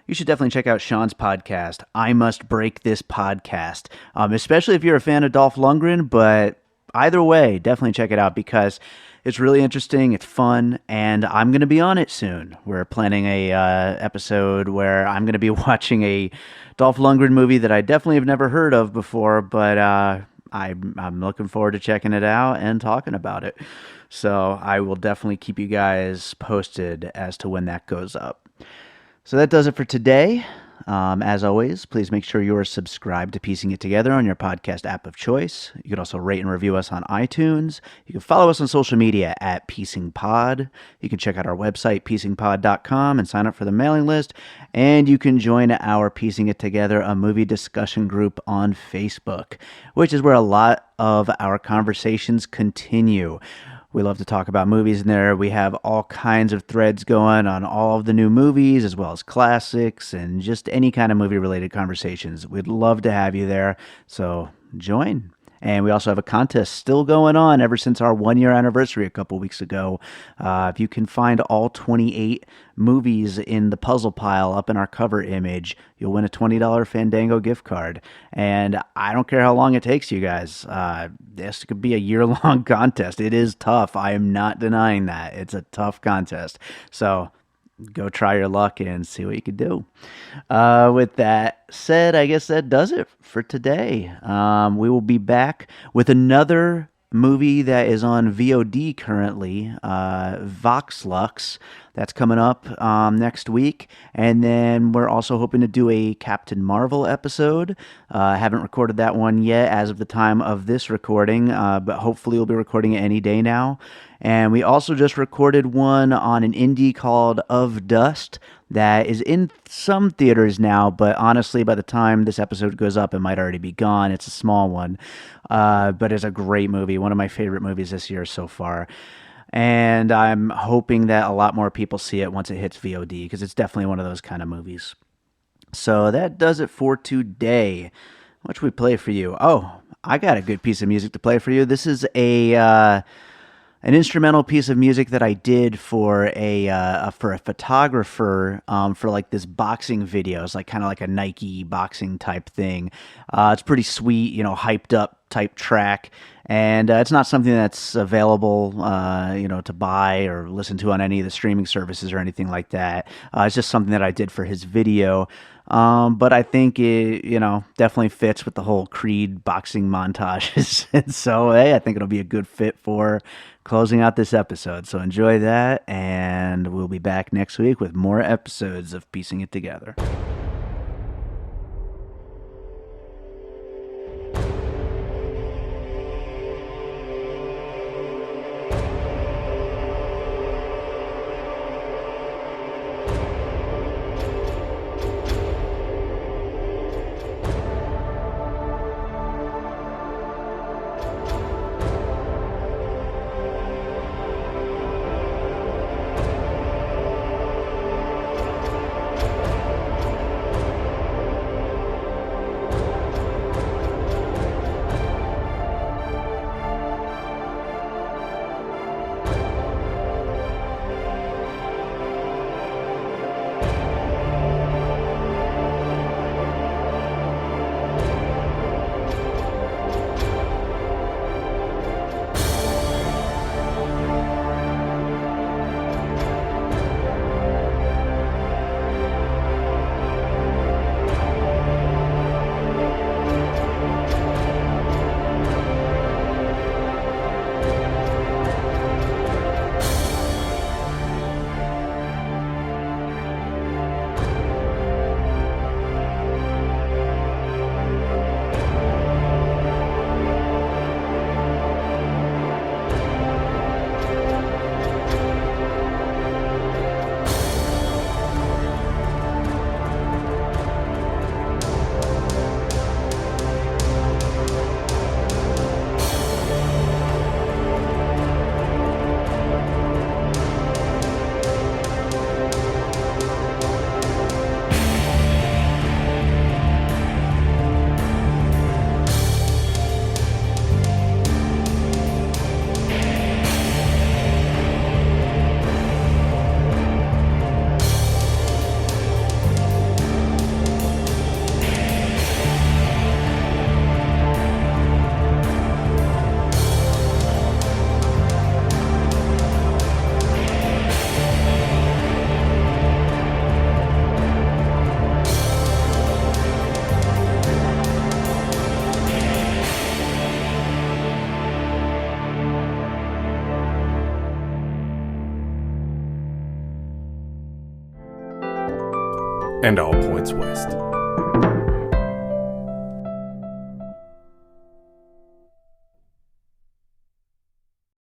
You should definitely check out Sean's podcast, I Must Break This Podcast, especially if you're a fan of Dolph Lundgren, but either way, definitely check it out because it's really interesting, it's fun, and I'm going to be on it soon. We're planning a episode where I'm going to be watching a Dolph Lundgren movie that I definitely have never heard of before, but I'm looking forward to checking it out and talking about it. So I will definitely keep you guys posted as to when that goes up. So that does it for today. As always, please make sure you're subscribed to Piecing It Together on your podcast app of choice. You can also rate and review us on iTunes. You can follow us on social media at PiecingPod. You can check out our website, piecingpod.com, and sign up for the mailing list. And you can join our Piecing It Together, a movie discussion group on Facebook, which is where a lot of our conversations continue. We love to talk about movies in there. We have all kinds of threads going on all of the new movies, as well as classics and just any kind of movie-related conversations. We'd love to have you there, so join. And we also have a contest still going on ever since our one-year anniversary a couple weeks ago. If you can find all 28 movies in the puzzle pile up in our cover image, you'll win a $20 Fandango gift card. And I don't care how long it takes you guys. This could be a year-long contest. It is tough. I am not denying that. It's a tough contest. So go try your luck and see what you can do. With that said, I guess that does it for today. We will be back with another movie that is on VOD currently, Vox Lux. That's coming up next week. And then we're also hoping to do a Captain Marvel episode. Haven't recorded that one yet as of the time of this recording, but hopefully we'll be recording it any day now. And we also just recorded one on an indie called Of Dust that is in some theaters now, but honestly, by the time this episode goes up, it might already be gone. It's a small one, but it's a great movie, one of my favorite movies this year so far. And I'm hoping that a lot more people see it once it hits VOD, because it's definitely one of those kind of movies. So that does it for today. What should we play for you? Oh, I got a good piece of music to play for you. This is an instrumental piece of music that I did for a photographer for like this boxing video. It's like kind of like a Nike boxing type thing. It's pretty sweet, hyped up type track, and it's not something that's available, to buy or listen to on any of the streaming services or anything like that. It's just something that I did for his video. But I think it, definitely fits with the whole Creed boxing montages. And so, hey, I think it'll be a good fit for closing out this episode. So enjoy that, and we'll be back next week with more episodes of Piecing It Together. and all points west.